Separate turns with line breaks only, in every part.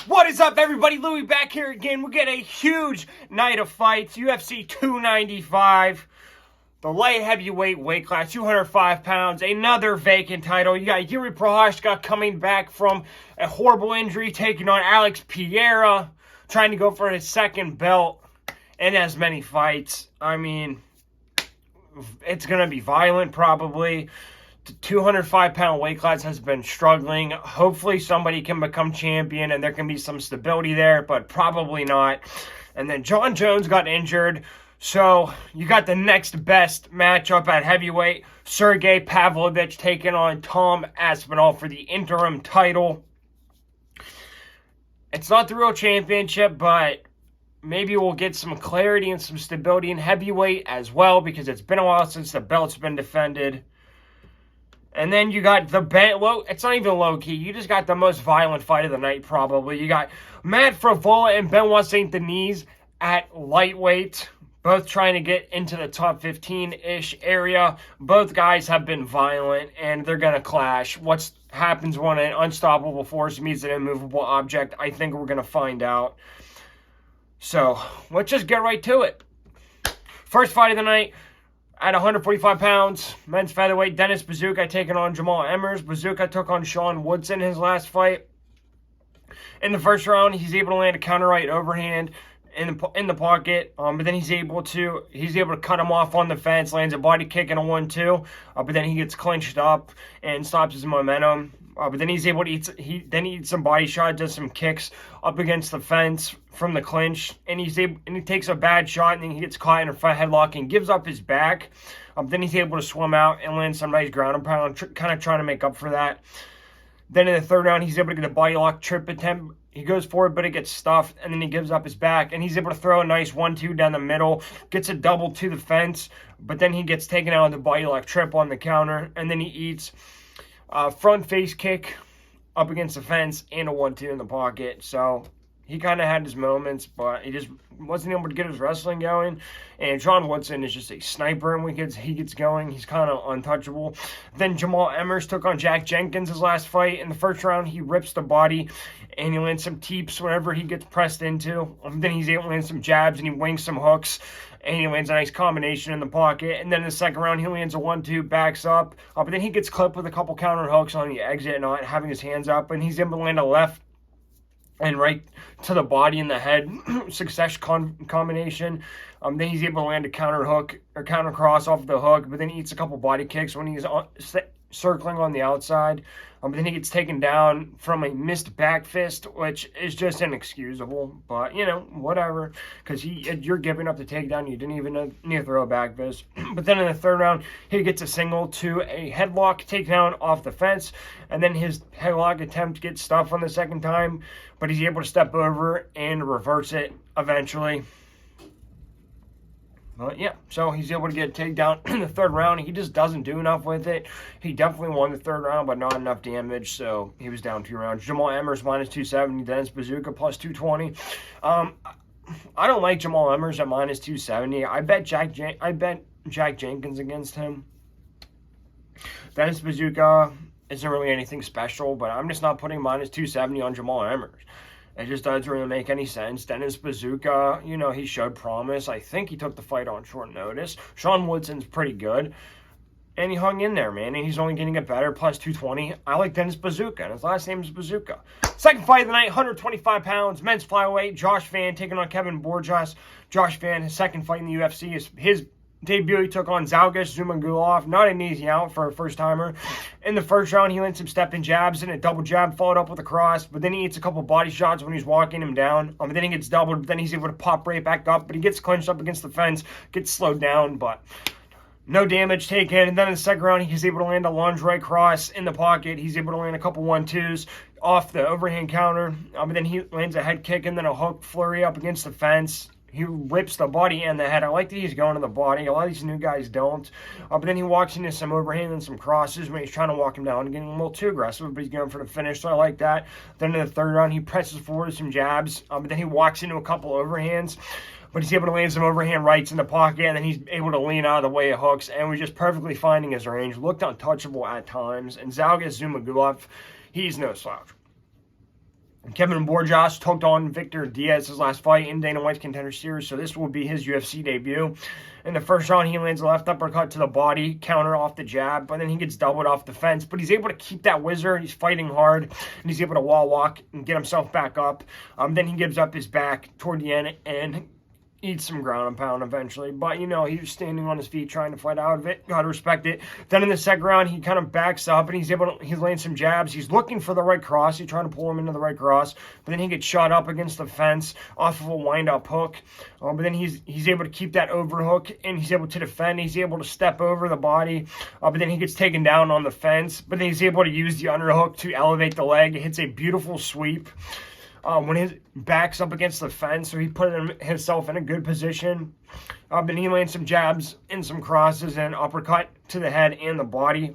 What is up, everybody? Louis back here again. We get a huge night of fights. UFC 295. The light heavyweight weight class, 205 pounds. Another vacant title. You got Yuri Procházka coming back from a horrible injury, taking on Alex Pereira, trying to go for his second belt in as many fights. I mean, it's going to be violent, probably. The 205-pound weight class has been struggling. Hopefully somebody can become champion and there can be some stability there, but probably not. And then John Jones got injured. So you got the next best matchup at heavyweight. Sergey Pavlovich taking on Tom Aspinall for the interim title. It's not the real championship, but maybe we'll get some clarity and some stability in heavyweight as well, because it's been a while since the belt's been defended. And then you got it's not even low-key. You just got the most violent fight of the night, probably. You got Matt Frevola and Benoit SAINT-DENIS at lightweight, both trying to get into the top 15-ish area. Both guys have been violent, and they're going to clash. What happens when an unstoppable force meets an immovable object? I think we're going to find out. So, let's just get right to it. First fight of the night. At 145 pounds, men's featherweight, Denis BUZUKJA taking on Jamal EMMERS. BUZUKJA took on Sean Woodson his last fight. In the first round, he's able to land a counter right overhand in the pocket, but then he's able to cut him off on the fence, lands a body kick and a 1-2, but then he gets clinched up and stops his momentum. But then he's able to eat some body shots, does some kicks up against the fence from the clinch, and he takes a bad shot, and then he gets caught in a front headlock and gives up his back. Then he's able to swim out and land some nice ground and pound, kind of trying to make up for that. Then in the third round, he's able to get a body lock trip attempt. He goes forward, but it gets stuffed, and then he gives up his back, and he's able to throw a nice 1-2 down the middle, gets a double to the fence, but then he gets taken out of the body lock trip on the counter, and then he eats front face kick up against the fence and a 1-2 in the pocket. So he kind of had his moments, but he just wasn't able to get his wrestling going. And Sean Woodson is just a sniper, and when he gets going, he's kind of untouchable. Then Jamal EMMERS took on Jack Jenkins his last fight. In the first round, he rips the body, and he lands some teeps whenever he gets pressed into. Then he's able to land some jabs, and he wings some hooks, and he lands a nice combination in the pocket. And then in the second round, he lands a 1-2, backs up. But then he gets clipped with a couple counter hooks on the exit, not having his hands up. And he's able to land a left and right to the body and the head success combination. Then he's able to land a counter hook or counter cross off the hook, but then he eats a couple body kicks when he's circling on the outside. But then he gets taken down from a missed back fist, which is just inexcusable. But, you know, whatever. Because you're giving up the takedown. You didn't even need to throw a back fist. But then in the third round, he gets a single to a headlock takedown off the fence. And then his headlock attempt gets stuffed on the second time. But he's able to step over and reverse it eventually. But yeah, so he's able to get a takedown in the third round. He just doesn't do enough with it. He definitely won the third round, but not enough damage, so he was down 2 rounds. Jamal EMMERS minus 270, Denis BUZUKJA plus 220. I don't like Jamal EMMERS at minus 270. I bet Jack Jenkins against him. Denis BUZUKJA isn't really anything special, but I'm just not putting minus 270 on Jamal EMMERS. It just doesn't really make any sense. Denis BUZUKJA, you know, he showed promise. I think he took the fight on short notice. Sean Woodson's pretty good. And he hung in there, man. And he's only getting it better, plus 220. I like Denis BUZUKJA, and his last name is BUZUKJA. Second fight of the night, 125 pounds, men's flyweight. Josh Van taking on Kevin BORJAS. Josh Van, his second fight in the UFC, is his debut. He took on Zhalgas Zhumagulov. Not an easy out for a first-timer. In the first round, he lands some step-in jabs and a double jab followed up with a cross, but then he eats a couple body shots when he's walking him down. But then he gets doubled, but then he's able to pop right back up, but he gets clinched up against the fence, gets slowed down, but no damage taken. And then in the second round, he's able to land a lunge right cross in the pocket. He's able to land a couple 1-2s off the overhand counter, but then he lands a head kick and then a hook flurry up against the fence. He whips the body and the head. I like that he's going to the body. A lot of these new guys don't. But then he walks into some overhand and some crosses when he's trying to walk him down and getting a little too aggressive, but he's going for the finish, so I like that. Then in the third round, he presses forward with some jabs, but then he walks into a couple overhands. But he's able to land some overhand rights in the pocket, and then he's able to lean out of the way of hooks, and was just perfectly finding his range. Looked untouchable at times. And Zhalgas Zhumagulov, he's no slouch. Kevin BORJAS took on Victor Diaz's last fight in Dana White's Contender Series, so this will be his UFC debut. In the first round, he lands a left uppercut to the body, counter off the jab, but then he gets doubled off the fence. But he's able to keep that whizzer. He's fighting hard, and he's able to wall walk and get himself back up. Then he gives up his back toward the end and eats some ground and pound eventually. But, you know, he was standing on his feet trying to fight out of it. Gotta respect it. Then in the second round, he kind of backs up and he lands some jabs. He's looking for the right cross. He's trying to pull him into the right cross. But then he gets shot up against the fence off of a wind-up hook. But then he's able to keep that overhook and he's able to defend. He's able to step over the body. But then he gets taken down on the fence. But then he's able to use the underhook to elevate the leg. It hits a beautiful sweep. When his back's up against the fence, so he put himself in a good position. Then he lands some jabs and some crosses and uppercut to the head and the body.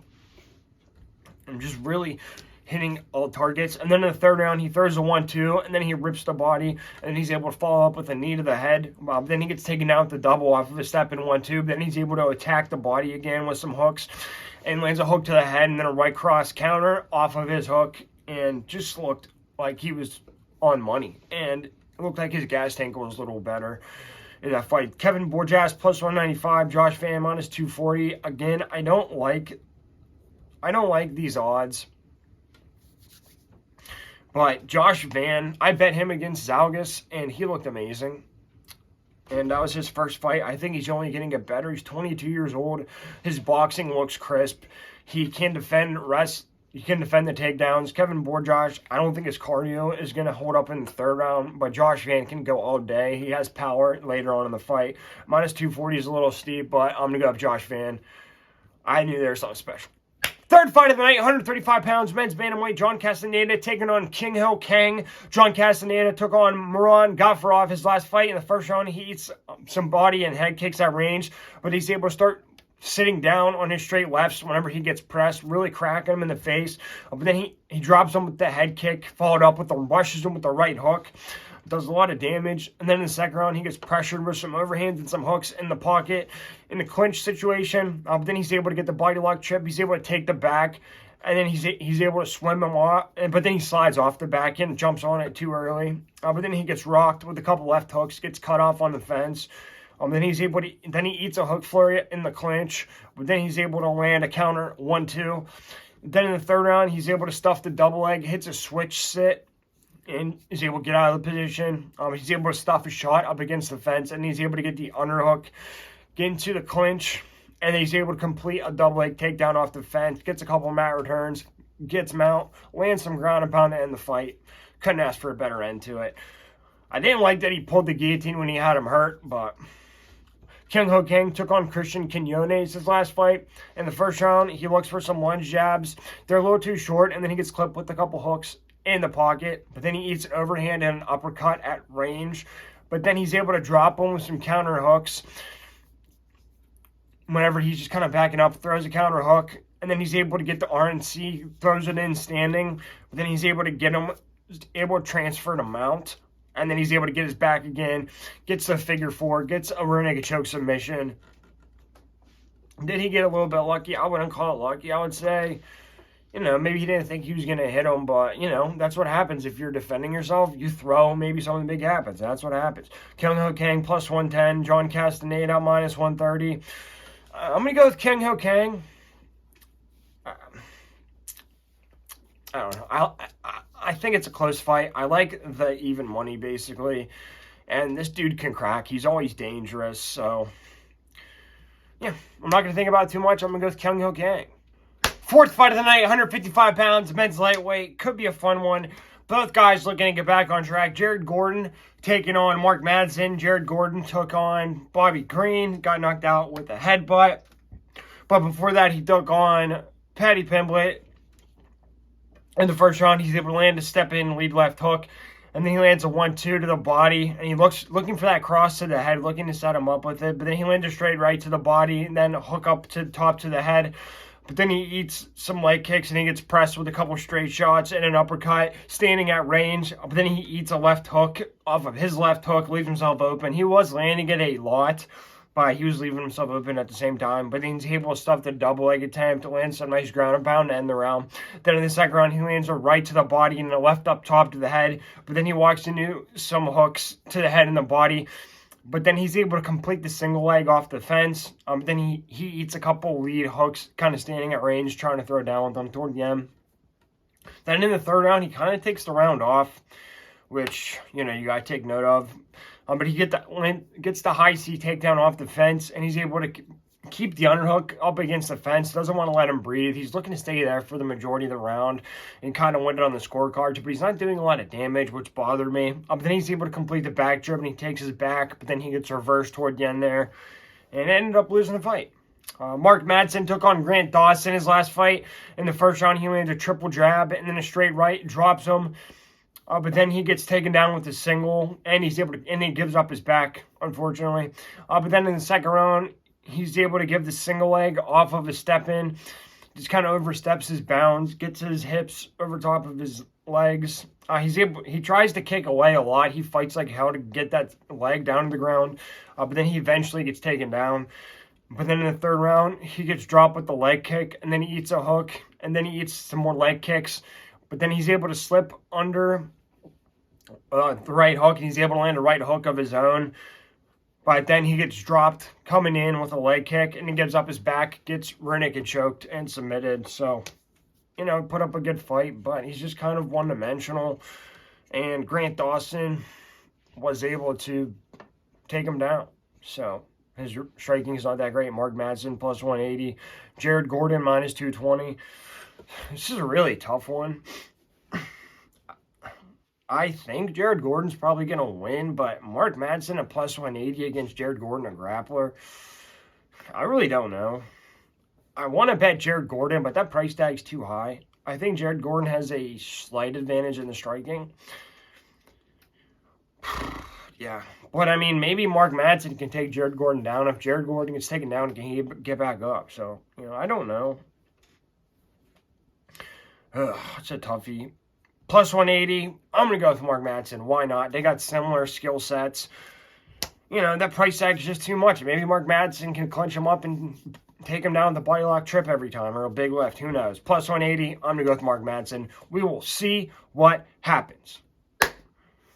And just really hitting all targets. And then in the third round, he throws a 1-2, and then he rips the body, and he's able to follow up with a knee to the head. Then he gets taken down with the double off of a step in 1-2. Then he's able to attack the body again with some hooks, and lands a hook to the head, and then a right cross counter off of his hook, and just looked like he was on money, and it looked like his gas tank was a little better in that fight. Kevin BORJAS plus 195, Josh Van minus 240. Again, I don't like these odds, but Josh Van, I bet him against Zalgas, and he looked amazing. And that was his first fight. I think he's only going to get better. He's 22 years old. His boxing looks crisp. He can defend rest. He can defend the takedowns. Kevin BORJAS, I don't think his cardio is going to hold up in the third round, but Josh Van can go all day. He has power later on in the fight. Minus 240 is a little steep, but I'm going to go with Josh Van. I knew there was something special. Third fight of the night, 135 pounds, men's bantamweight, John Castaneda taking on KANG. John Castaneda took on Murat Gafurov his last fight. In the first round, he eats some body and head kicks at range, but he's able to start sitting down on his straight lefts whenever he gets pressed, really cracking him in the face. But then he drops him with the head kick, followed up with rushes him with the right hook. Does a lot of damage. And then in the second round, he gets pressured with some overhands and some hooks in the pocket in the clinch situation. But then he's able to get the body lock trip. He's able to take the back. And then he's able to swim him off. But then he slides off the back and jumps on it too early. But then he gets rocked with a couple left hooks, gets cut off on the fence. Then he eats a hook flurry in the clinch, but then he's able to land a counter 1-2. Then in the third round, he's able to stuff the double leg, hits a switch sit, and is able to get out of the position. He's able to stuff a shot up against the fence, and he's able to get the underhook, get into the clinch, and then he's able to complete a double leg takedown off the fence, gets a couple mat returns, gets mount, lands some ground and pound to end the fight. Couldn't ask for a better end to it. I didn't like that he pulled the guillotine when he had him hurt, but Kang took on Christian Quinones his last fight. In the first round, he looks for some lunge jabs. They're a little too short, and then he gets clipped with a couple hooks in the pocket. But then he eats an overhand and an uppercut at range. But then he's able to drop him with some counter hooks. Whenever he's just kind of backing up, throws a counter hook. And then he's able to get the RNC, throws it in standing. But then he's able to get him, able to transfer to mount. And then he's able to get his back again, gets the figure four, gets a rear naked choke submission. Did he get a little bit lucky? I wouldn't call it lucky. I would say, you know, maybe he didn't think he was going to hit him, but, you know, that's what happens if you're defending yourself. You throw, maybe something big happens. That's what happens. Kang plus 110, John Castaneda minus 130. I'm going to go with Kang. I don't know. I think it's a close fight. I like the even money, basically. And this dude can crack. He's always dangerous. So, yeah. I'm not going to think about it too much. I'm going to go with Kang. Fourth fight of the night, 155 pounds, men's lightweight. Could be a fun one. Both guys looking to get back on track. Jared Gordon taking on Mark Madsen. Jared Gordon took on Bobby Green. Got knocked out with a headbutt. But before that, he took on Paddy Pimblett. In the first round, he's able to land a step-in lead left hook. And then he lands a 1-2 to the body. And he looking for that cross to the head, looking to set him up with it. But then he lands a straight right to the body and then a hook up to the top to the head. But then he eats some leg kicks and he gets pressed with a couple straight shots and an uppercut, standing at range. But then he eats a left hook off of his left hook, leaves himself open. He was landing it a lot. but he was leaving himself open at the same time. But then he's able to stuff the double leg attempt, to land some nice ground and pound to end the round. Then in the second round, he lands a right to the body and a left up top to the head. But then he walks into some hooks to the head and the body. But then he's able to complete the single leg off the fence. Then he eats a couple lead hooks, kind of standing at range, trying to throw down with them toward the end. Then in the third round, he kind of takes the round off, which, you know, you got to take note of. But he gets the high C takedown off the fence, and he's able to keep the underhook up against the fence. Doesn't want to let him breathe. He's looking to stay there for the majority of the round and kind of win it on the scorecards, but he's not doing a lot of damage, which bothered me. But then he's able to complete the back trip, and he takes his back, but then he gets reversed toward the end there and ended up losing the fight. Mark Madsen took on Grant Dawson his last fight. In the first round, he lands a triple jab and then a straight right, drops him. But then he gets taken down with a single, and he's able to, and he gives up his back, unfortunately. But then in the second round, he's able to give the single leg off of a step in, just kind of oversteps his bounds, gets his hips over top of his legs. He tries to kick away a lot. He fights like hell to get that leg down to the ground, but then he eventually gets taken down. But then in the third round, he gets dropped with the leg kick, and then he eats a hook, and then he eats some more leg kicks. But then he's able to slip under the right hook, and he's able to land a right hook of his own. But then he gets dropped coming in with a leg kick, and he gives up his back, gets rear naked choked and submitted. So, you know, put up a good fight, but he's just kind of one-dimensional. And Grant Dawson was able to take him down. So his striking is not that great. Mark Madsen plus 180. Jared Gordon minus 220. This is a really tough one. I think Jared Gordon's probably going to win, but Mark Madsen at plus 180 against Jared Gordon, a grappler, I really don't know. I want to bet Jared Gordon, but that price tag's too high. I think Jared Gordon has a slight advantage in the striking. Yeah, but I mean, maybe Mark Madsen can take Jared Gordon down. If Jared Gordon gets taken down, can he get back up? So, you know, I don't know. It's a toughie. Plus 180, I'm going to go with Mark Madsen. Why not? They got similar skill sets. You know, that price tag is just too much. Maybe Mark Madsen can clinch him up and take him down with the body lock trip every time, or a big lift. Who knows? Plus 180, I'm going to go with Mark Madsen. We will see what happens.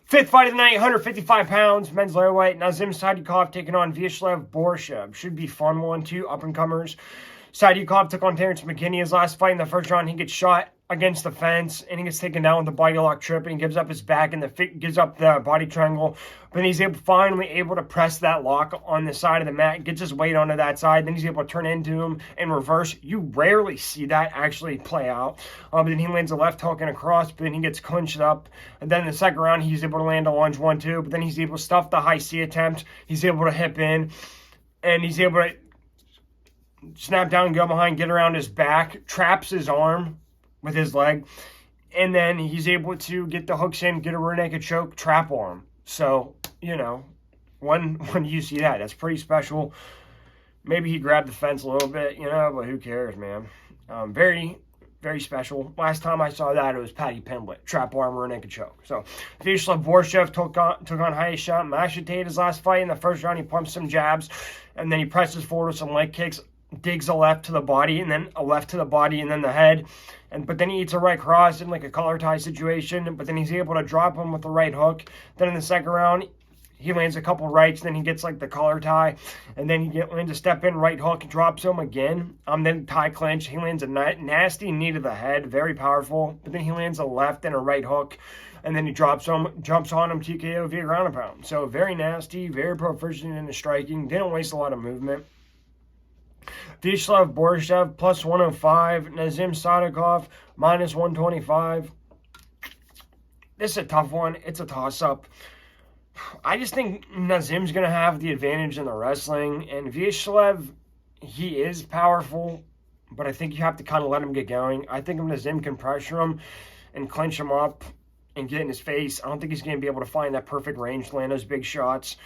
Fifth fight of the night, 155 pounds, men's lightweight. Nazim Sadykhov taking on Vyacheslav Borshev. Should be fun one, too. Up-and-comers. Sadykhov took on Terrence McKinney his last fight. In the first round, he gets shot against the fence, and he gets taken down with the body lock trip, and he gives up his back and gives up the body triangle. But then he's finally able to press that lock on the side of the mat, gets his weight onto that side, then he's able to turn into him and reverse. You rarely see that actually play out. But then he lands a left hook and a cross, but then he gets clinched up. And then in the second round, he's able to land a lunge 1-2, but then he's able to stuff the high C attempt. He's able to hip in, and he's able to snap down, go behind, get around his back, traps his arm with his leg, and then he's able to get the hooks in, get a rear naked choke, trap arm. So, you know, when you see that, that's pretty special. Maybe he grabbed the fence a little bit, you know, but who cares, man? Very, very special. Last time I saw that, it was Paddy Pimblett, trap arm, rear naked choke. So, Vyacheslav Borshev took on Hayasham Mashatate his last fight. In the first round, he pumps some jabs, and then he presses forward with some leg kicks, digs a left to the body, and then a left to the body, and then the head. But then he eats a right cross in like a collar tie situation, but then he's able to drop him with the right hook. Then in the second round, he lands a couple rights, then he gets like the collar tie, and then he lands a step in right hook, drops him again. Then tie clinch, he lands a nasty knee to the head, very powerful, but then he lands a left and a right hook, and then he drops him, jumps on him, TKO via ground and pound. So very nasty, very proficient in the striking, didn't waste a lot of movement. Vyacheslav Borshev plus 105. Nazim Sadykhov minus 125. This is a tough one. It's a toss-up. I just think Nazim's going to have the advantage in the wrestling. And Vyacheslav, he is powerful, but I think you have to kind of let him get going. I think if Nazim can pressure him and clinch him up and get in his face, I don't think he's going to be able to find that perfect range to land those big shots.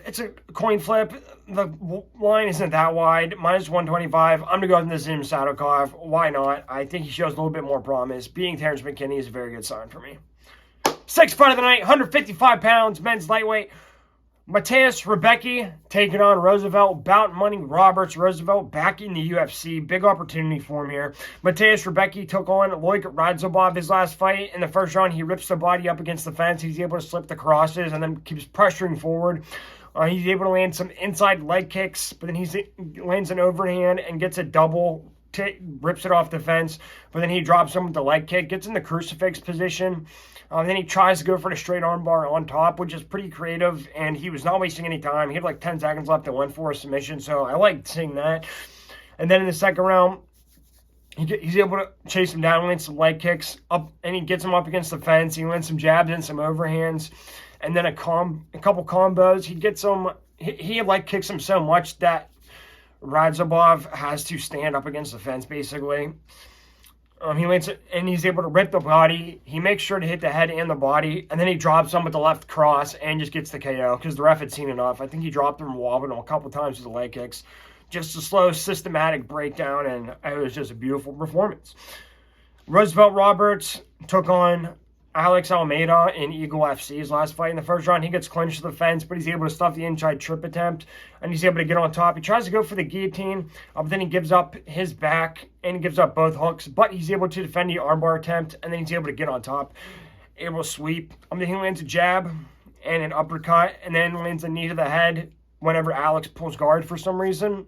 It's a coin flip. The line isn't that wide. Minus 125. I'm going to go with Nazim Sadykhov. Why not? I think he shows a little bit more promise. Beating Terrence McKinney is a very good sign for me. Sixth fight of the night, 155 pounds, men's lightweight. Mateus Rebecki taking on Roosevelt. Bout money Roberts. Roosevelt back in the UFC. Big opportunity for him here. Mateus Rebecki took on Loik Radzhabov his last fight. In the first round, he rips the body up against the fence. He's able to slip the crosses and then keeps pressuring forward. He's able to land some inside leg kicks, but then he lands an overhand and gets a double, rips it off the fence, but then he drops him with the leg kick, gets in the crucifix position. Then he tries to go for the straight armbar on top, which is pretty creative, and he was not wasting any time. He had like 10 seconds left and went for a submission, so I liked seeing that. And then in the second round, he's able to chase him down, land some leg kicks, up, and he gets him up against the fence. He lands some jabs and some overhands, and then a couple combos. He gets some, he like kicks him so much that Radzhabov has to stand up against the fence, basically. He lands it, and he's able to rip the body. He makes sure to hit the head and the body, and then he drops him with the left cross and just gets the KO because the ref had seen enough. I think he dropped him wobbling him a couple times with the leg kicks. Just a slow, systematic breakdown, and it was just a beautiful performance. Roosevelt Roberts took on Alex Almeida in Eagle FC's last fight. In the first round, he gets clinched to the fence, but he's able to stuff the inside trip attempt, and he's able to get on top. He tries to go for the guillotine, but then he gives up his back, and he gives up both hooks, but he's able to defend the armbar attempt, and then he's able to get on top, able to sweep. Then he lands a jab and an uppercut, and then lands a knee to the head whenever Alex pulls guard for some reason.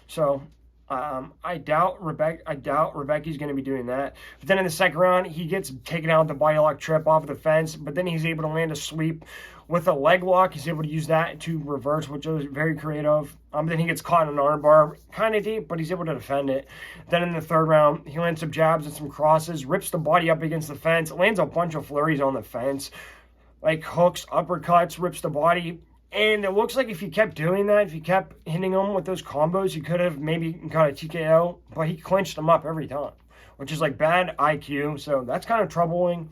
So I doubt Rebecki's going to be doing that. But then in the second round, he gets taken out with the body lock trip off of the fence, but then he's able to land a sweep with a leg lock. He's able to use that to reverse, which is very creative. Then he gets caught in an armbar, kind of deep, but he's able to defend it. Then in the third round, he lands some jabs and some crosses, rips the body up against the fence, lands a bunch of flurries on the fence, like hooks, uppercuts, rips the body. And it looks like if he kept doing that, if he kept hitting him with those combos, he could have maybe got a TKO, but he clinched him up every time, which is like bad IQ, so that's kind of troubling.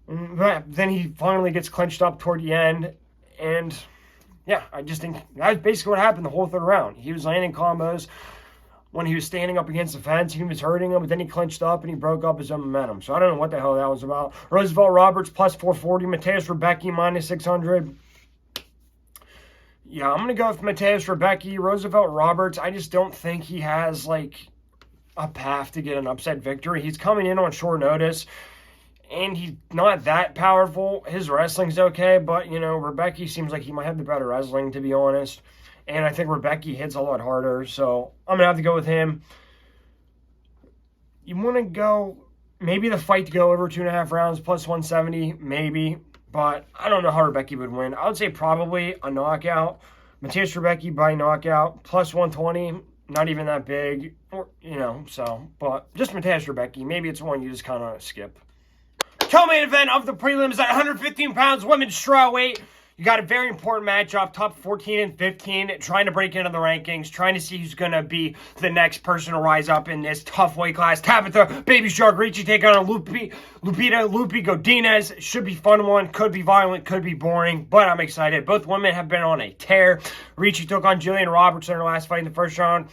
But then he finally gets clinched up toward the end, and yeah, I just think that's basically what happened the whole third round. He was landing combos. When he was standing up against the fence, he was hurting him, but then he clinched up and he broke up his own momentum. So I don't know what the hell that was about. Roosevelt Roberts plus 440, Mateus Rebecki minus 600. Yeah, I'm going to go with Mateus Rebecki. Roosevelt Roberts, I just don't think he has, like, a path to get an upset victory. He's coming in on short notice, and he's not that powerful. His wrestling's okay, but, you know, Rebecki seems like he might have the better wrestling, to be honest. And I think Rebecki hits a lot harder, so I'm going to have to go with him. You want to go, maybe the fight to go over 2.5 rounds, plus 170, maybe. But I don't know how Rebecki would win. I would say probably a knockout. Mateus Rebecki by knockout, plus 120, not even that big, or, you know, so. But just Mateus Rebecki. Maybe it's one you just kind of skip. Co-main event of the prelims at 115 pounds, women's strawweight. You got a very important matchup, top 14 and 15, trying to break into the rankings, trying to see who's going to be the next person to rise up in this tough weight class. Tabitha, Baby Shark, RICCI take on Lupita, GODINEZ. Should be fun one, could be violent, could be boring, but I'm excited. Both women have been on a tear. RICCI took on Jillian Robertson in her last fight in the first round.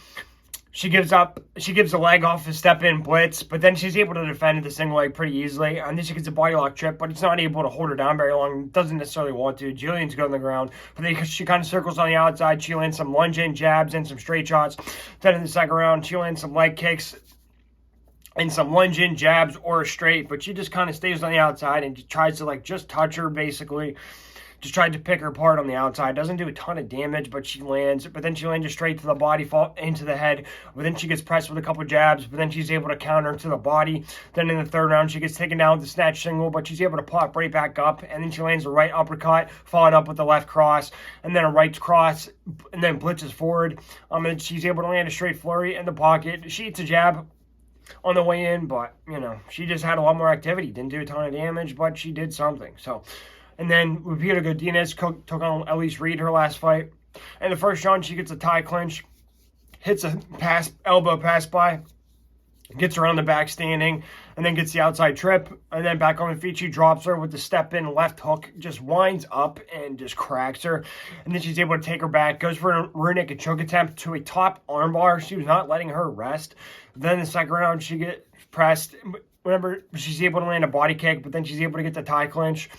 She gives a leg off a step-in blitz, but then she's able to defend the single leg pretty easily. And then she gets a body lock trip, but it's not able to hold her down very long. Doesn't necessarily want to. Jillian's good on the ground, but then she kind of circles on the outside. She lands some lunge-in jabs and some straight shots. Then in the second round, she lands some leg kicks and some lunge-in jabs or a straight, but she just kind of stays on the outside and tries to, like, just touch her, basically. Just tried to pick her apart on the outside. Doesn't do a ton of damage, but she lands. But then she lands straight to the body, fall into the head. But then she gets pressed with a couple jabs. But then she's able to counter to the body. Then in the third round, she gets taken down with the snatch single. But she's able to pop right back up. And then she lands a right uppercut, followed up with the left cross. And then a right cross. And then blitzes forward. And she's able to land a straight flurry in the pocket. She eats a jab on the way in. But, you know, she just had a lot more activity. Didn't do a ton of damage, but she did something. So... And then Lupita GODINEZ took on Elise Reed her last fight. In the first round, she gets a tie clinch, hits a elbow pass by, gets her on the back standing, and then gets the outside trip. And then back on the feet, she drops her with the step-in left hook, just winds up and just cracks her. And then she's able to take her back, goes for a rear naked choke attempt to a top armbar. She was not letting her rest. Then the second round, she gets pressed. Whenever she's able to land a body kick, but then she's able to get the tie clinch.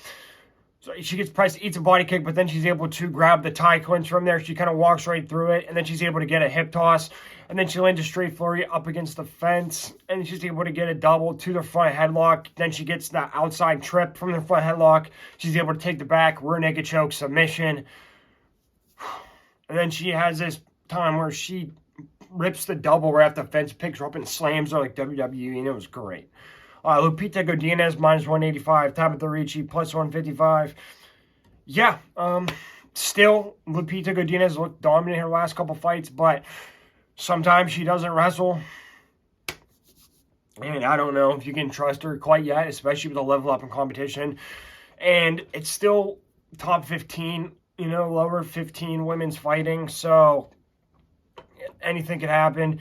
So she gets pressed, eats a body kick, but then she's able to grab the tie clinch from there. She kind of walks right through it, and then she's able to get a hip toss. And then she lands a straight flurry up against the fence, and she's able to get a double to the front headlock. Then she gets the outside trip from the front headlock. She's able to take the back, rear naked choke, submission. And then she has this time where she rips the double right off the fence, picks her up, and slams her like WWE, and it was great. Lupita Godinez, -185. Tabitha Ricci, +155. Yeah, still, Lupita Godinez looked dominant in her last couple fights, but sometimes she doesn't wrestle. And I don't know if you can trust her quite yet, especially with the level up in competition. And it's still top 15, lower 15 women's fighting, so anything could happen.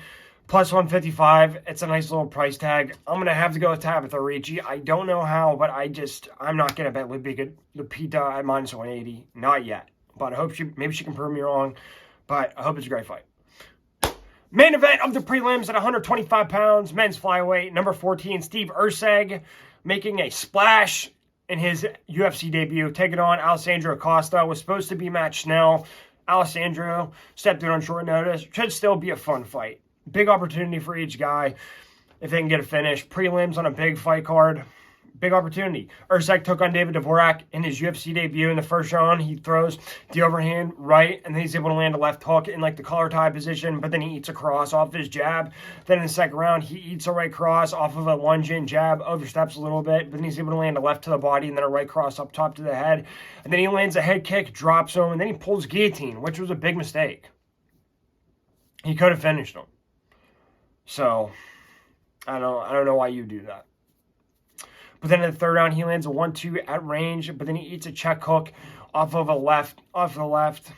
+155. It's a nice little price tag. I'm going to have to go with Tabitha Ricci. I don't know how, but I'm not going to bet Lupita at -180. Not yet. But I hope maybe she can prove me wrong. But I hope it's a great fight. Main event of the prelims at 125 pounds, men's flyweight, number 14, Steve ERCEG, making a splash in his UFC debut, taking on Alessandro Costa. Was supposed to be Matt Schnell. Alessandro stepped in on short notice. Should still be a fun fight. Big opportunity for each guy if they can get a finish. Prelims on a big fight card. Big opportunity. ERCEG took on David Dvorak in his UFC debut in the first round. He throws the overhand right, and then he's able to land a left hook in like the collar tie position, but then he eats a cross off his jab. Then in the second round, he eats a right cross off of a lunge in jab, oversteps a little bit, but then he's able to land a left to the body and then a right cross up top to the head. And then he lands a head kick, drops him, and then he pulls guillotine, which was a big mistake. He could have finished him. So, I don't know why you do that. But then in the third round, he lands a 1-2 at range, but then he eats a check hook off the left,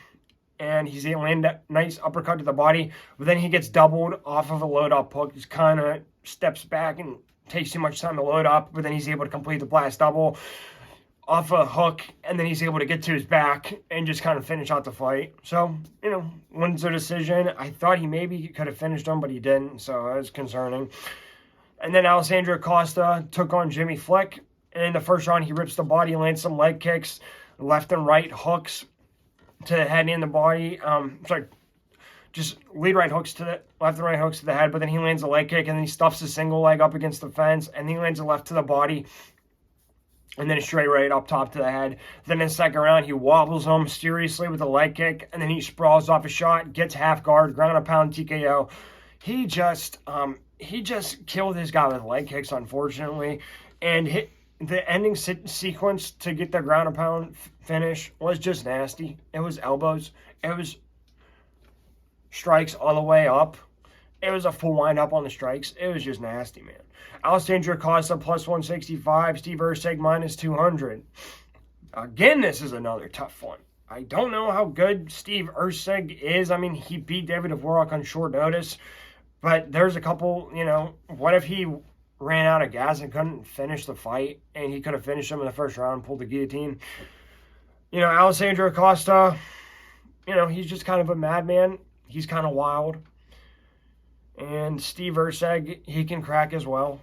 and he's able to land a nice uppercut to the body, but then he gets doubled off of a load-up hook. Just kind of steps back and takes too much time to load up, but then he's able to complete the blast double off a hook, and then he's able to get to his back and just kind of finish out the fight. So, wins the decision. I thought he maybe could have finished him, but he didn't, so that was concerning. And then Alessandro Costa took on Jimmy Flick. And in the first round, he rips the body, lands some leg kicks, left and right hooks to the head and the body. Just lead right hooks to the left and right hooks to the head, but then he lands a leg kick, and then he stuffs his single leg up against the fence, and then he lands a left to the body, and then a straight right up top to the head. Then in the second round, he wobbles him mysteriously with a leg kick, and then he sprawls off a shot, gets half guard, ground and pound TKO. He just killed this guy with leg kicks, unfortunately, and hit the ending sequence to get the ground and pound finish was just nasty. It was elbows. It was strikes all the way up. It was a full wind up on the strikes. It was just nasty, man. Alessandro Costa +165. Steve ERCEG -200. Again, this is another tough one. I don't know how good Steve ERCEG is. I mean, he beat David Dvorak on short notice. But there's a couple, what if he ran out of gas and couldn't finish the fight, and he could have finished him in the first round and pulled the guillotine? Alessandro Costa, he's just kind of a madman. He's kind of wild. And Steve ERCEG, he can crack as well.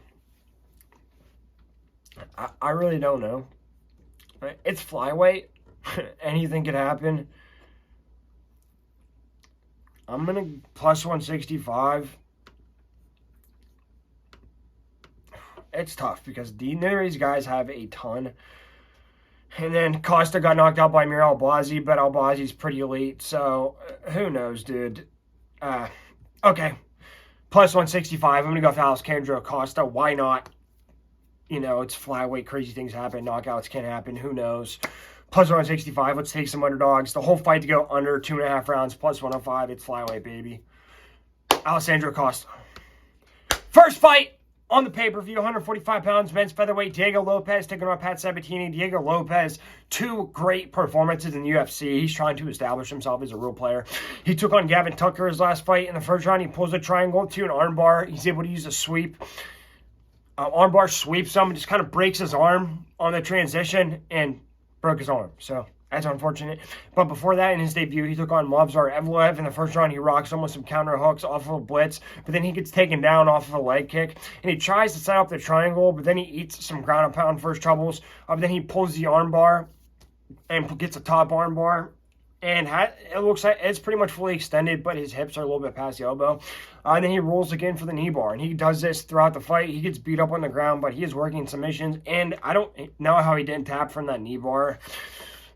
I really don't know. It's flyweight. Anything could happen. I'm going to +165. It's tough because neither of these guys have a ton. And then Costa got knocked out by Mir Albazi, but Albazi's pretty elite, so who knows, dude. Okay, +165. I'm going to go with Alessandro Costa. Why not? It's flyweight. Crazy things happen. Knockouts can happen. Who knows? +165. Let's take some underdogs. The whole fight to go under 2.5 rounds. +105. It's flyweight, baby. Alessandro Costa. First fight on the pay-per-view, 145 pounds, men's featherweight, Diego Lopes taking on Pat Sabatini. Diego Lopes, 2 great performances in the UFC. He's trying to establish himself as a real player. He took on Gavin Tucker his last fight. In the first round, he pulls a triangle to an armbar. He's able to use a sweep. Armbar sweeps him and just kind of breaks his arm on the transition and broke his arm. So that's unfortunate. But before that, in his debut, he took on Movsar Evloev. In the first round, he rocks him with some counter hooks off of a blitz, but then he gets taken down off of a leg kick, and he tries to set up the triangle, but then he eats some ground and pound first troubles. But then he pulls the armbar and gets a top arm bar. And it looks like it's pretty much fully extended, but his hips are a little bit past the elbow. And then he rolls again for the knee bar. And he does this throughout the fight. He gets beat up on the ground, but he is working submissions. And I don't know how he didn't tap from that knee bar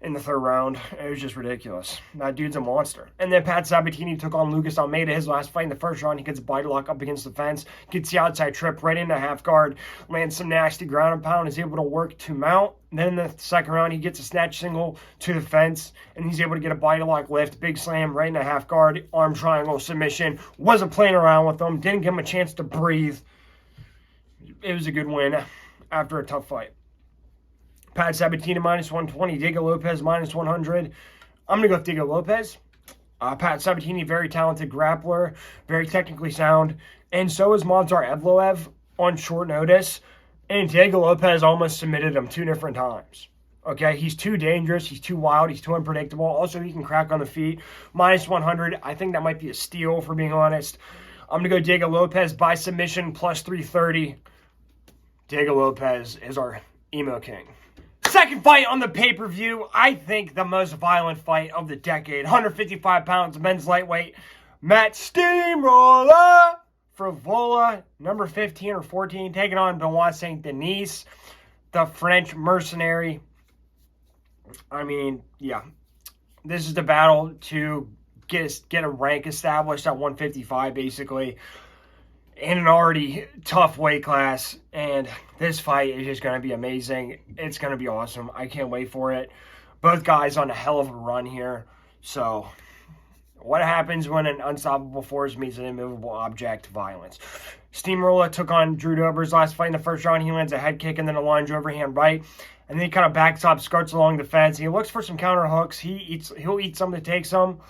in the third round. It was just ridiculous. That dude's a monster. And then Pat Sabatini took on Lucas Almeida. His last fight in the first round, he gets a body lock up against the fence, gets the outside trip right into half guard, lands some nasty ground and pound, is able to work to mount. Then in the second round, he gets a snatch single to the fence, and he's able to get a body lock lift, big slam right into half guard, arm triangle submission. Wasn't playing around with him, didn't give him a chance to breathe. It was a good win after a tough fight. Pat Sabatini minus 120, Diego Lopes minus 100. I'm going to go with Diego Lopes. Pat Sabatini, very talented grappler, very technically sound. And so is Movsar Evloev on short notice. And Diego Lopes almost submitted him 2 different times. Okay, he's too dangerous. He's too wild. He's too unpredictable. Also, he can crack on the feet. Minus 100. I think that might be a steal, for being honest. I'm going to go Diego Lopes by submission plus 330. Diego Lopes is our emo king. Second fight on the pay-per-view, I think the most violent fight of the decade. 155 pounds, men's lightweight. Matt Steamroller Frevola, number 15 or 14, taking on Benoit SAINT-DENIS, the French mercenary. I mean, yeah. This is the battle to get a rank established at 155, basically, in an already tough weight class. And this fight is just going to be amazing. It's going to be awesome. I can't wait for it. Both guys on a hell of a run here. So, what happens when an unstoppable force meets an immovable object? Violence. Steamroller took on Drew Dober's last fight in the first round. He lands a head kick and then a lunge overhand right. And then he kind of backs up, skirts along the fence. He looks for some counter hooks. He'll eat some to take some.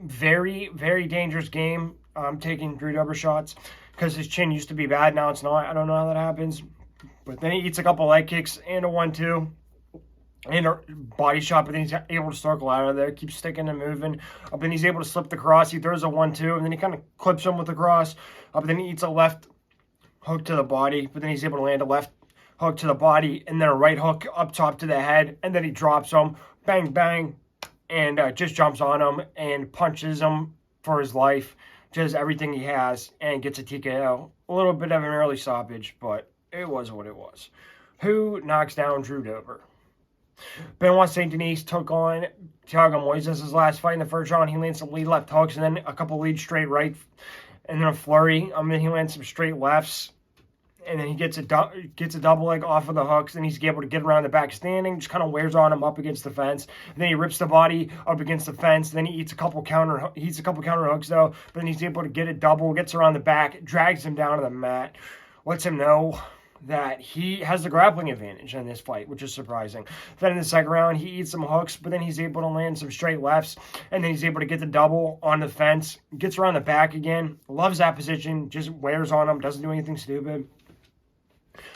Very, very dangerous game. Taking Drew Dober shots because his chin used to be bad. Now it's not. I don't know how that happens. But then he eats a couple leg kicks and a 1-2 and a body shot. But then he's able to circle out of there, keeps sticking and moving. But then he's able to slip the cross. He throws a 1-2 and then he kind of clips him with the cross. But then he eats a left hook to the body. But then he's able to land a left hook to the body and then a right hook up top to the head. And then he drops him. Bang, bang. And just jumps on him and punches him for his life. Just everything he has, and gets a TKO. A little bit of an early stoppage, but it was what it was. Who knocks down Drew Dober? Benoit SAINT-DENIS took on Thiago Moises' last fight in the first round. He lands some lead left hooks, and then a couple lead straight right, and then a flurry. Then he lands some straight lefts, and then he gets a double leg off of the hooks, and he's able to get around the back standing, just kind of wears on him up against the fence. And then he rips the body up against the fence. Then he eats a couple counter hooks though, but then he's able to get a double, gets around the back, drags him down to the mat, lets him know that he has the grappling advantage in this fight, which is surprising. Then in the second round, he eats some hooks, but then he's able to land some straight lefts, and then he's able to get the double on the fence, gets around the back again, loves that position, just wears on him, doesn't do anything stupid.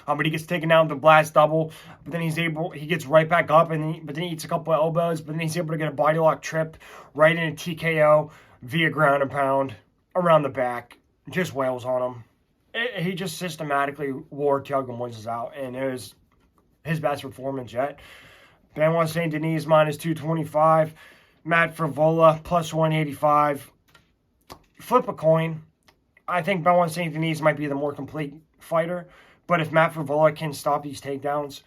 But he gets taken down with the blast double. But then he gets right back up, but then he eats a couple of elbows. But then he's able to get a body lock trip right into TKO via ground and pound around the back. Just wails on him. He just systematically wore Thiago Moises out, and it was his best performance yet. Benoit SAINT-DENIS minus 225. Matt Frevola plus 185. Flip a coin. I think Benoit SAINT-DENIS might be the more complete fighter. But if Matt Frevola can stop these takedowns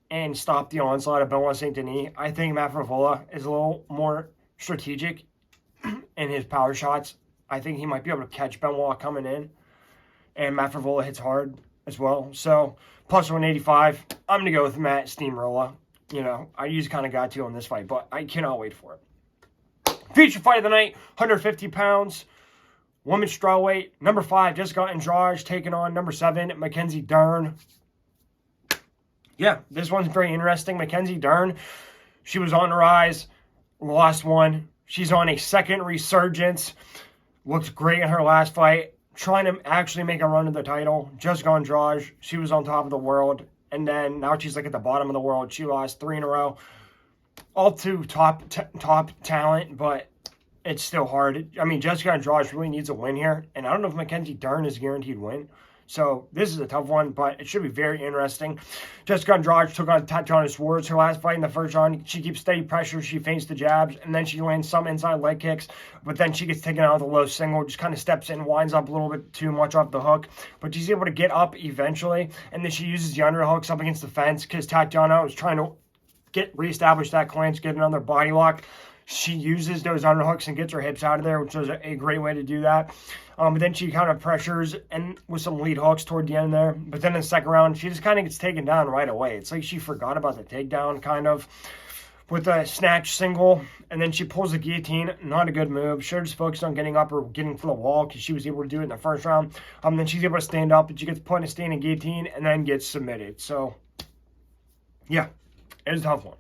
and stop the onslaught of Benoit SAINT-DENIS, I think Matt Frevola is a little more strategic in his power shots. I think he might be able to catch Benoit coming in. And Matt Frevola hits hard as well. So, plus 185. I'm going to go with Matt Steamroller. You know, I just kind of got to on this fight, but I cannot wait for it. Feature fight of the night, 150 pounds. Women's strawweight, number 5, Jessica Andrade taking on number 7, Mackenzie Dern. Yeah, this one's very interesting. Mackenzie Dern, she was on the rise, lost one. She's on a second resurgence. Looked great in her last fight. Trying to actually make a run to the title. Jessica Andrade, she was on top of the world. And then now she's like at the bottom of the world. She lost 3 in a row. All to top talent, but it's still hard. I mean, Jessica Andrade really needs a win here. And I don't know if Mackenzie Dern is a guaranteed win. So this is a tough one, but it should be very interesting. Jessica Andrade took on Tatiana Suarez her last fight in the first round. She keeps steady pressure. She feints the jabs, and then she lands some inside leg kicks, but then she gets taken out of the low single, just kind of steps in, winds up a little bit too much off the hook, but she's able to get up eventually, and then she uses the underhooks up against the fence because Tatiana was trying to reestablish that clinch, get another body lock. She uses those underhooks and gets her hips out of there, which was a great way to do that. But then she kind of pressures and with some lead hooks toward the end there. But then in the second round, she just kind of gets taken down right away. It's like she forgot about the takedown kind of with a snatch single. And then she pulls the guillotine. Not a good move. Should have just focused on getting up or getting for the wall because she was able to do it in the first round. Then she's able to stand up, but she gets put in a standing guillotine and then gets submitted. So, yeah, it is a tough one.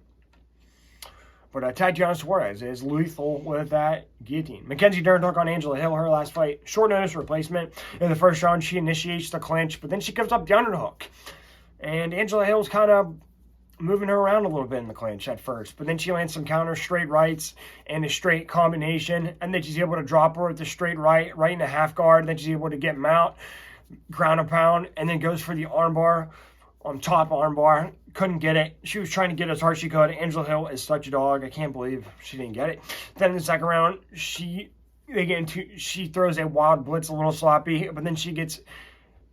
But Tatiana Suarez is lethal with that guillotine. Mackenzie Dern took on Angela Hill her last fight. Short notice replacement. In the first round, she initiates the clinch, but then she comes up the underhook. And Angela Hill's kind of moving her around a little bit in the clinch at first. But then she lands some counter straight rights and a straight combination. And then she's able to drop her with the straight right in the half guard. Then she's able to get mount, ground and pound, and then goes for the armbar. On top armbar, couldn't get it. She was trying to get as hard as she could. Angela Hill is such a dog. I can't believe she didn't get it. Then in the second round, she throws a wild blitz, a little sloppy, but then she gets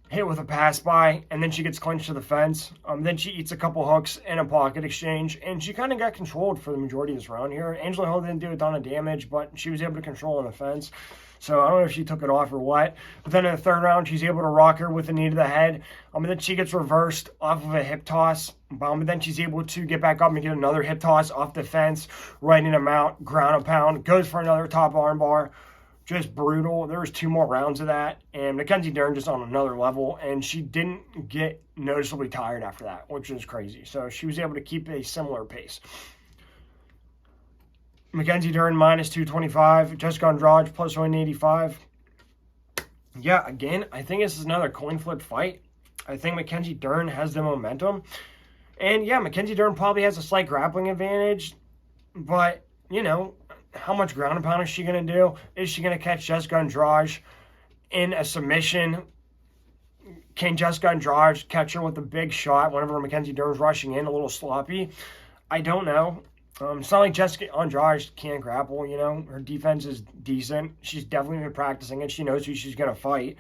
hit with a pass by, and then she gets clinched to the fence. Then she eats a couple hooks in a pocket exchange, and she kind of got controlled for the majority of this round here. Angela Hill didn't do a ton of damage, but she was able to control on the fence. So I don't know if she took it off or what. But then in the third round, she's able to rock her with a knee to the head. And then she gets reversed off of a hip toss. But then she's able to get back up and get another hip toss off the fence, right in a mount, ground and pound, goes for another top armbar. Just brutal. There was 2 more rounds of that. And Mackenzie Dern just on another level. And she didn't get noticeably tired after that, which is crazy. So she was able to keep a similar pace. Mackenzie Dern minus 225. Jessica Andrade plus 185. Yeah, again, I think this is another coin flip fight. I think Mackenzie Dern has the momentum. And yeah, Mackenzie Dern probably has a slight grappling advantage. But, you know, how much ground and pound is she going to do? Is she going to catch Jessica Andrade in a submission? Can Jessica Andrade catch her with a big shot whenever Mackenzie Dern's rushing in a little sloppy? I don't know. It's not like Jessica Andrade can't grapple, you know. Her defense is decent. She's definitely been practicing it. She knows who she's going to fight.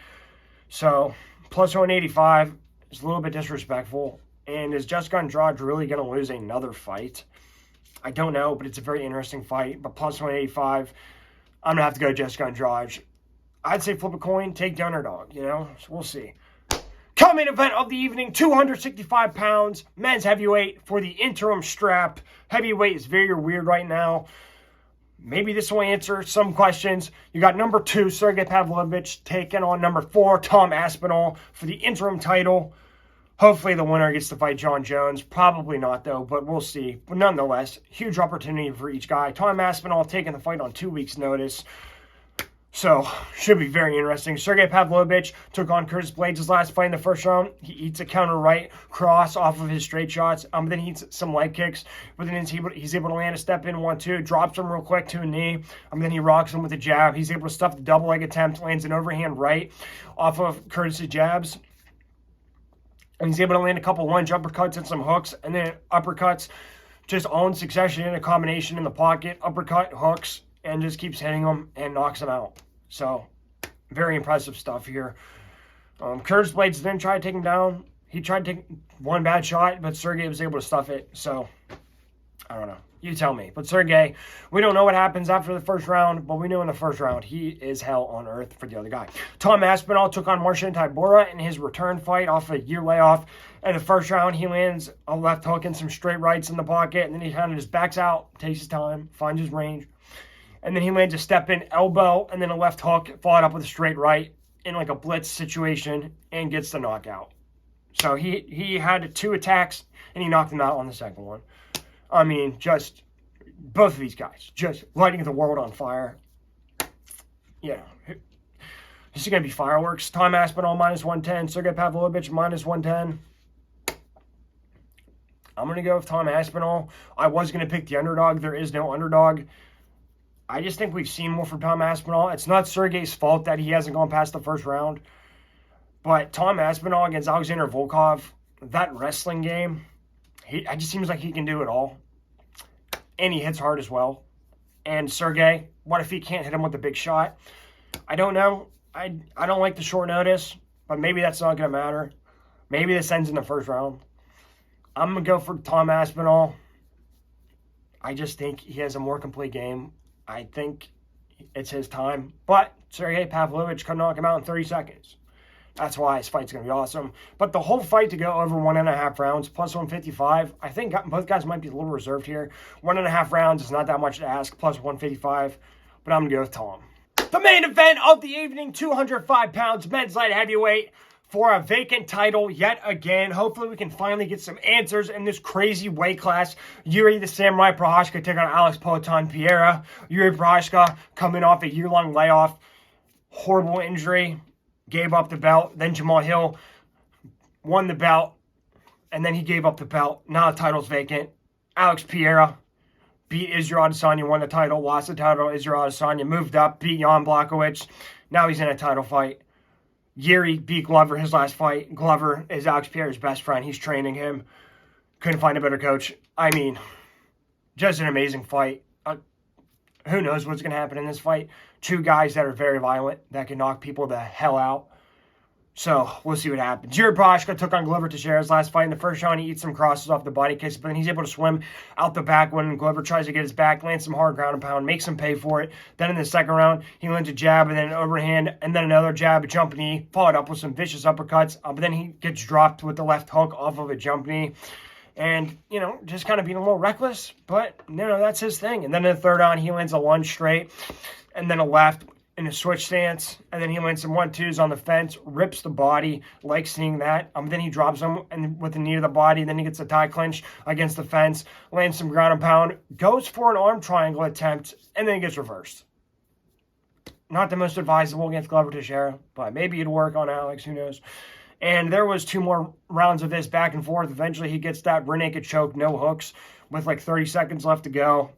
So, plus 185 is a little bit disrespectful. And is Jessica Andrade really going to lose another fight? I don't know, but it's a very interesting fight. But plus 185, I'm going to have to go Jessica Andrade. I'd say flip a coin, take the underdog, you know. So we'll see. Main event of the evening, 265 pounds, men's heavyweight for the interim strap. Heavyweight is very weird right now. Maybe this will answer some questions. You got number 2, Sergey Pavlovich, taking on number 4, Tom Aspinall, for the interim title. Hopefully the winner gets to fight John Jones. Probably not, though, but we'll see. But nonetheless, huge opportunity for each guy. Tom Aspinall taking the fight on 2 weeks' notice. So, should be very interesting. Sergey Pavlovich took on Curtis Blades' last fight in the first round. He eats a counter right cross off of his straight shots. Then he eats some leg kicks. But then he's able to land a step in 1-2. Drops him real quick to a knee. Then he rocks him with a jab. He's able to stuff the double leg attempt. Lands an overhand right off of Curtis' jabs. And he's able to land a couple lunge uppercuts and some hooks. And then uppercuts just all in succession in a combination in the pocket. Uppercut, hooks, and just keeps hitting him and knocks him out. So, very impressive stuff here. Curtis Blades didn't try to take him down. He tried to take one bad shot, but Sergey was able to stuff it. So, I don't know. You tell me. But Sergey, we don't know what happens after the first round, but we know in the first round he is hell on earth for the other guy. Tom Aspinall took on Marcin Tybura in his return fight off a year layoff. In the first round, he lands a left hook and some straight rights in the pocket, and then he kind of just backs out, takes his time, finds his range. And then he lands a step-in elbow and then a left hook, followed up with a straight right in like a blitz situation and gets the knockout. So he had 2 attacks and he knocked him out on the second one. I mean, just both of these guys just lighting the world on fire. Yeah. This is going to be fireworks. Tom Aspinall minus 110. Sergey Pavlovich minus 110. I'm going to go with Tom Aspinall. I was going to pick the underdog. There is no underdog. I just think we've seen more from Tom Aspinall. It's not Sergey's fault that he hasn't gone past the first round. But Tom Aspinall against Alexander Volkov, that wrestling game, it just seems like he can do it all. And he hits hard as well. And Sergey, what if he can't hit him with a big shot? I don't know. I don't like the short notice, but maybe that's not going to matter. Maybe this ends in the first round. I'm going to go for Tom Aspinall. I just think he has a more complete game. I think it's his time. But Sergey Pavlovich could knock him out in 30 seconds. That's why this fight's going to be awesome. But the whole fight to go over 1.5 rounds, plus 155, I think both guys might be a little reserved here. 1.5 rounds is not that much to ask, plus 155. But I'm going to go with Tom. The main event of the evening, 205 pounds, men's light heavyweight, for a vacant title yet again. Hopefully we can finally get some answers in this crazy weight class. Yuri the Samurai Procházka taking on Alex Poatan Pereira. Yuri Procházka coming off a year-long layoff. Horrible injury. Gave up the belt. Then Jamal Hill won the belt. And then he gave up the belt. Now the title's vacant. Alex Pereira beat Israel Adesanya, won the title. Lost the title. Israel Adesanya moved up, beat Jan Blachowicz. Now he's in a title fight. Yuri beat Glover his last fight. Glover is Alex Pereira's best friend. He's training him. Couldn't find a better coach. I mean, just an amazing fight. Who knows what's going to happen in this fight? Two guys that are very violent, that can knock people the hell out. So, we'll see what happens. Yuri Procházka took on Glover Teixeira's last fight. In the first round, he eats some crosses off the body kicks, but then he's able to swim out the back when Glover tries to get his back, lands some hard ground and pound, makes him pay for it. Then in the second round, he lands a jab and then an overhand, and then another jab, a jump knee, followed up with some vicious uppercuts. But then he gets dropped with the left hook off of a jump knee. And, just kind of being a little reckless, but, that's his thing. And then in the third round, he lands a lunge straight, and then a left in a switch stance, and then he lands some 1-2s on the fence, rips the body, like seeing that. Then he drops him and with the knee to the body, then he gets a tie clinch against the fence, lands some ground and pound, goes for an arm triangle attempt, and then he gets reversed. Not the most advisable against Glover Teixeira, but maybe it'd work on Alex, who knows. And there was 2 more rounds of this back and forth. Eventually, he gets that rear naked choke, no hooks, with like 30 seconds left to go.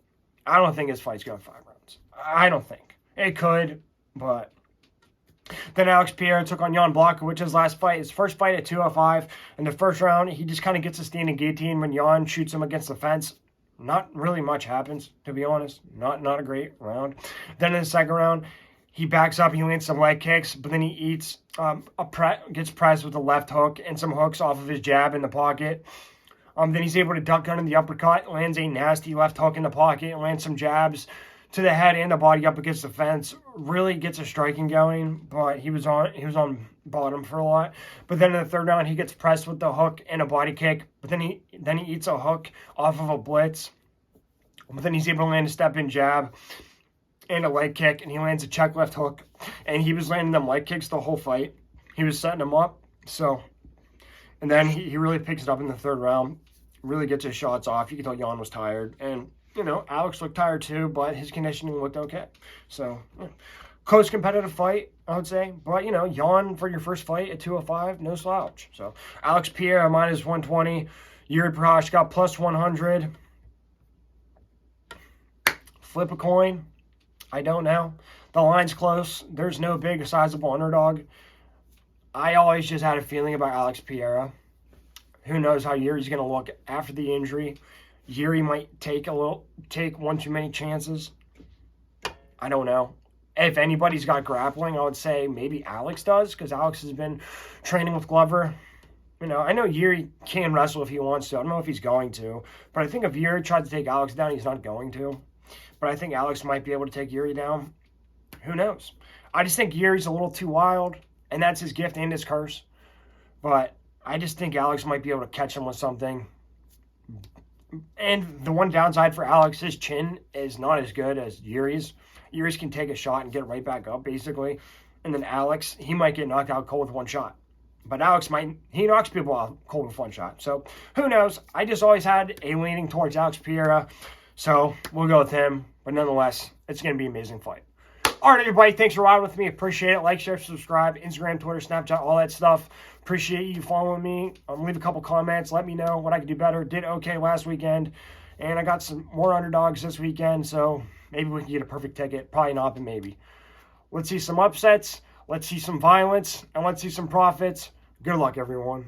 I don't think his fight's going 5 rounds. I don't think. It could, but... Then Alex Pereira took on Jan Blachowicz, his last fight, his first fight at 205. In the first round, he just kind of gets a standing guillotine when Jan shoots him against the fence. Not really much happens, to be honest. Not a great round. Then in the second round, he backs up, he lands some leg kicks, but then he eats, gets pressed with a left hook and some hooks off of his jab in the pocket. Then he's able to duck under the uppercut, lands a nasty left hook in the pocket, lands some jabs to the head and the body up against the fence. Really gets a striking going, but he was on bottom for a lot. But then in the third round, he gets pressed with the hook and a body kick, but then he eats a hook off of a blitz. But then he's able to land a step-in jab and a leg kick, and he lands a check left hook. And he was landing them leg kicks the whole fight. He was setting them up. And then he really picks it up in the third round. Really gets his shots off. You can tell Jan was tired. And, Alex looked tired too, but his conditioning looked okay. So, close competitive fight, I would say. But, Jan for your first fight at 205, no slouch. So, Alex Pereira minus 120. Yuri Procházka plus 100. Flip a coin. I don't know. The line's close. There's no big, sizable underdog. I always just had a feeling about Alex Pereira. Who knows how Yuri's going to look after the injury. Yuri might take one too many chances. I don't know. If anybody's got grappling, I would say maybe Alex does, because Alex has been training with Glover. I know Yuri can wrestle if he wants to. I don't know if he's going to. But I think if Yuri tried to take Alex down, he's not going to. But I think Alex might be able to take Yuri down. Who knows? I just think Yuri's a little too wild, and that's his gift and his curse. But I just think Alex might be able to catch him with something. And the one downside for Alex, his chin is not as good as Yuri's. Yuri's can take a shot and get right back up, basically. And then Alex, he might get knocked out cold with one shot. But Alex he knocks people out cold with one shot. So, who knows? I just always had a leaning towards Alex Pereira. So, we'll go with him. But nonetheless, it's going to be an amazing fight. All right, everybody. Thanks for riding with me. Appreciate it. Like, share, subscribe. Instagram, Twitter, Snapchat, all that stuff. Appreciate you following me. Leave a couple comments. Let me know what I could do better. Did okay last weekend. And I got some more underdogs this weekend. So, maybe we can get a perfect ticket. Probably not, but maybe. Let's see some upsets. Let's see some violence, and let's see some profits. Good luck, everyone.